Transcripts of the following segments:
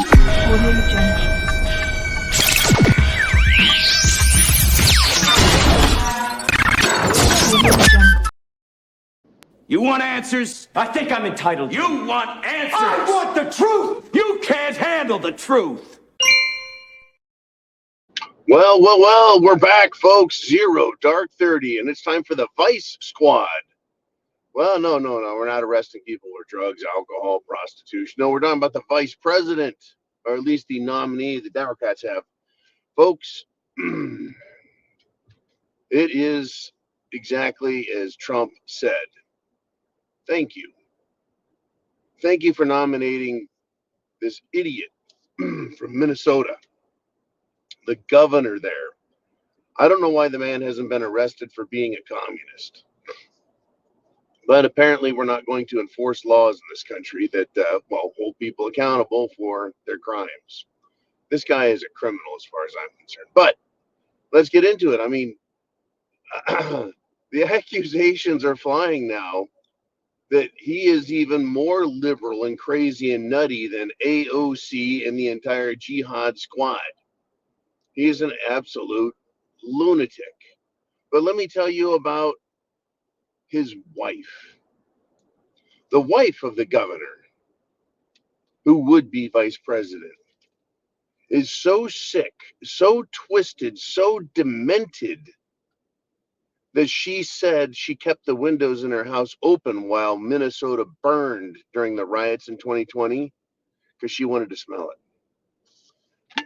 Audio Jungle. Audio Jungle. You want answers? I think I'm entitled to. You want answers? I want the truth! You can't handle the truth. Well, we're back, folks. Zero, Dark 30, and it's time for the Vice Squad. Well, no, we're not arresting people for drugs, alcohol, prostitution. No, we're talking about the vice president, or at least the nominee the Democrats have. Folks, it is exactly as Trump said. Thank you. Thank you for nominating this idiot from Minnesota, the governor there. I don't know why the man hasn't been arrested for being a communist. But apparently we're not going to enforce laws in this country that, hold people accountable for their crimes. This guy is a criminal as far as I'm concerned. But let's get into it. I mean, the accusations are flying now that he is even more liberal and crazy and nutty than AOC and the entire jihad squad. He is an absolute lunatic. But let me tell you about his wife. The wife of the governor, who would be vice president, is so sick, so twisted, so demented that she said she kept the windows in her house open while Minnesota burned during the riots in 2020 because she wanted to smell it.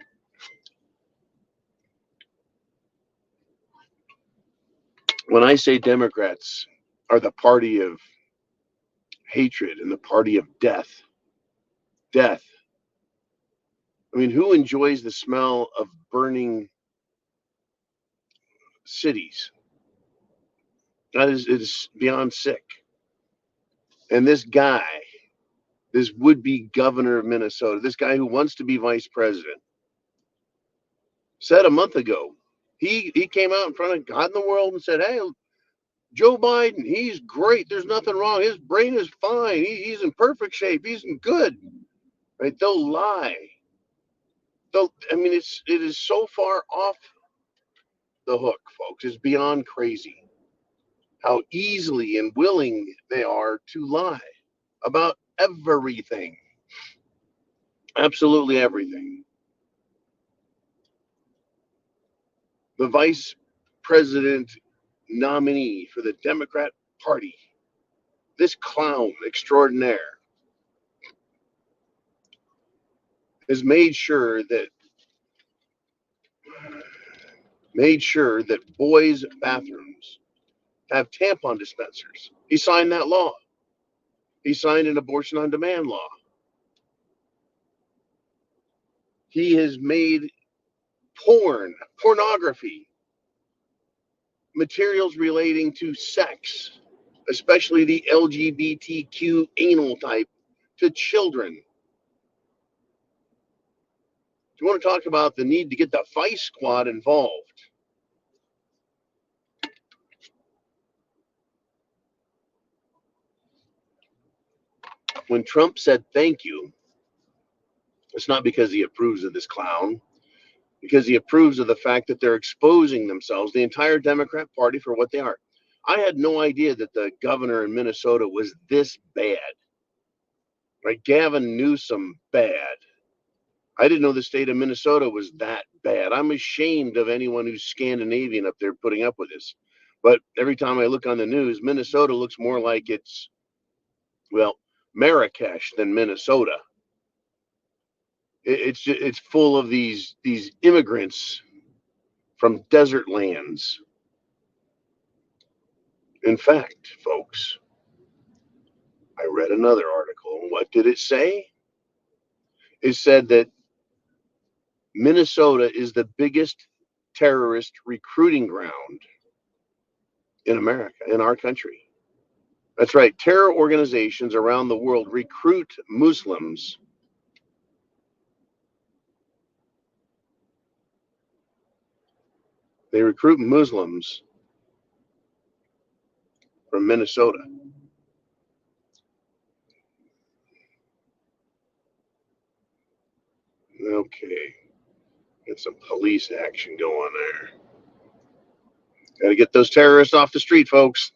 When I say Democrats are the party of hatred and the party of death, I mean, who enjoys the smell of burning cities? It is beyond sick. And this guy, this would-be governor of Minnesota, this guy who wants to be vice president, said a month ago, he came out in front of God in the world and said, hey, Joe Biden, he's great. There's nothing wrong. His brain is fine. He's in perfect shape. He's in good. Right? They'll lie. It is so far off the hook, folks. It's beyond crazy how easily and willing they are to lie about everything. Absolutely everything. The vice president nominee for the Democrat Party, this clown extraordinaire, has made sure that boys' bathrooms have tampon dispensers. He signed that law. He signed an abortion on demand law. He has made pornography, materials relating to sex, especially the LGBTQ anal type, to children. Do you want to talk about the need to get the Vice Squad involved? When Trump said thank you, it's not because he approves of this clown, because he approves of the fact that they're exposing themselves, the entire Democrat Party, for what they are. I had no idea that the governor in Minnesota was this bad. Right? Gavin Newsom, bad. I didn't know the state of Minnesota was that bad. I'm ashamed of anyone who's Scandinavian up there putting up with this. But every time I look on the news, Minnesota looks more like it's, Marrakesh than Minnesota. It's full of these immigrants from desert lands. In fact, folks, I read another article, and what did it say? It said that Minnesota is the biggest terrorist recruiting ground in America, in our country. That's right. Terror organizations around the world recruit Muslims. They recruit Muslims from Minnesota. Okay. Get some police action going there. Got to get those terrorists off the street, folks.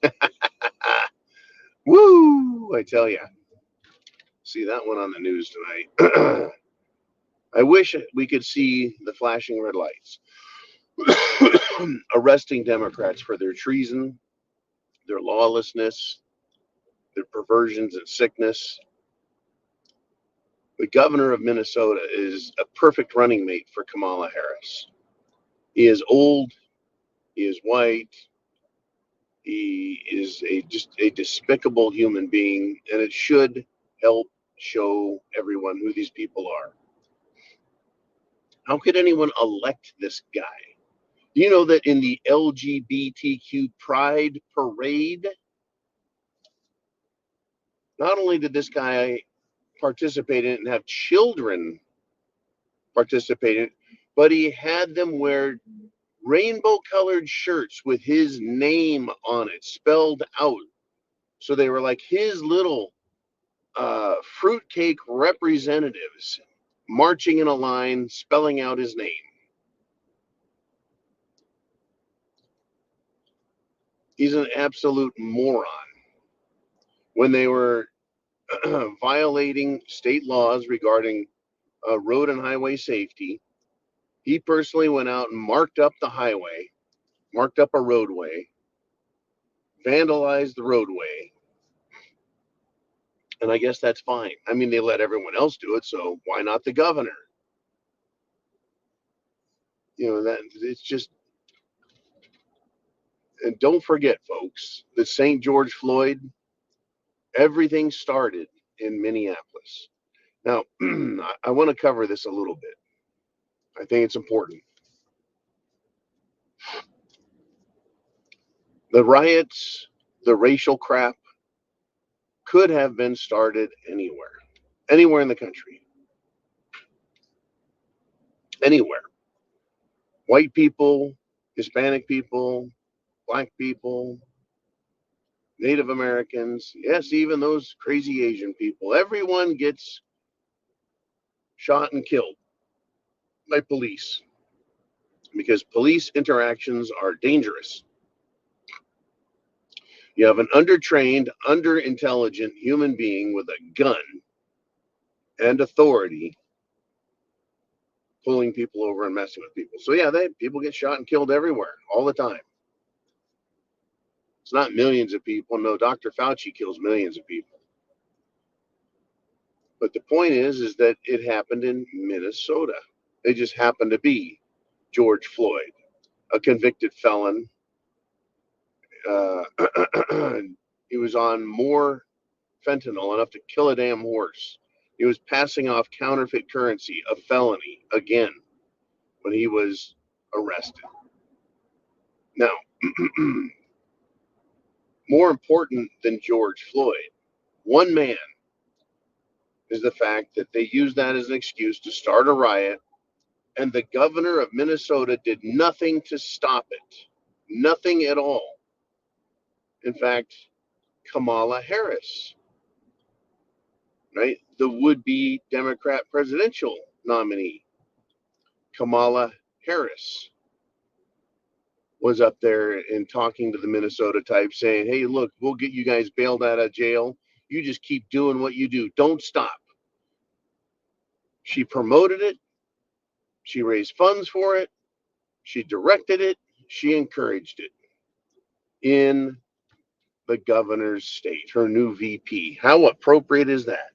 Woo! I tell ya. See that one on the news tonight. I wish we could see the flashing red lights arresting Democrats for their treason, their lawlessness, their perversions and sickness. The governor of Minnesota is a perfect running mate for Kamala Harris. He is old, he is white, he is just a despicable human being, and it should help show everyone who these people are. How could anyone elect this guy? Do you know that in the LGBTQ Pride Parade, not only did this guy participate in it and have children participate in it, but he had them wear rainbow colored shirts with his name on it, spelled out. So they were like his little fruitcake representatives marching in a line, spelling out his name. He's an absolute moron. When they were violating state laws regarding road and highway safety, he personally went out and marked up the highway, marked up a roadway, vandalized the roadway. And I guess that's fine. I mean, they let everyone else do it, so why not the governor? You know, that it's just, and don't forget, folks, that St. George Floyd, everything started in Minneapolis. Now, I want to cover this a little bit. I think it's important. The riots, the racial crap could have been started anywhere in the country, anywhere. White people, Hispanic people, black people, Native Americans, yes, even those crazy Asian people. Everyone gets shot and killed by police because police interactions are dangerous. You have an undertrained, underintelligent human being with a gun and authority pulling people over and messing with people. So yeah, people get shot and killed everywhere all the time. It's not millions of people. No, Dr. Fauci kills millions of people. But the point is that it happened in Minnesota. It just happened to be George Floyd, a convicted felon. He was on more fentanyl, enough to kill a damn horse. He was passing off counterfeit currency, a felony, again, when he was arrested. Now, more important than George Floyd, one man, is the fact that they used that as an excuse to start a riot, and the governor of Minnesota did nothing to stop it. Nothing at all. In fact, Kamala Harris, right? The would-be Democrat presidential nominee, Kamala Harris, was up there and talking to the Minnesota type saying, hey, look, we'll get you guys bailed out of jail. You just keep doing what you do. Don't stop. She promoted it. She raised funds for it. She directed it. She encouraged it in the governor's state, her new VP. How appropriate is that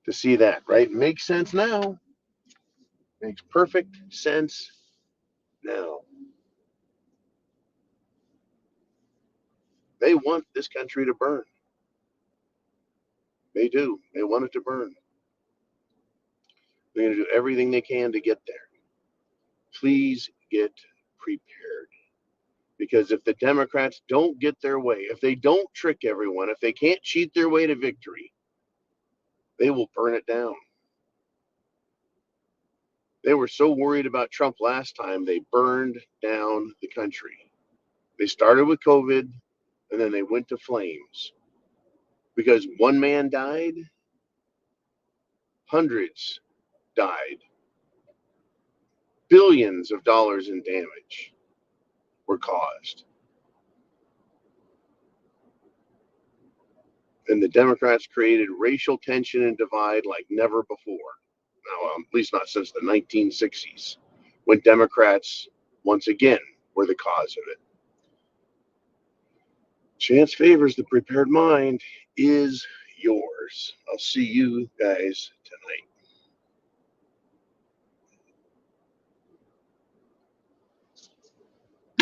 to see that, right? Makes sense now. Makes perfect sense now. They want this country to burn. They do. They want it to burn. They're going to do everything they can to get there. Please get prepared. Because if the Democrats don't get their way, if they don't trick everyone, if they can't cheat their way to victory, they will burn it down. They were so worried about Trump last time, they burned down the country. They started with COVID, and then they went to flames. Because one man died, hundreds died billions of dollars in damage were caused. And the Democrats created racial tension and divide like never before. Now, at least not since the 1960s, when Democrats, once again, were the cause of it. Chance favors the prepared mind is yours. I'll see you guys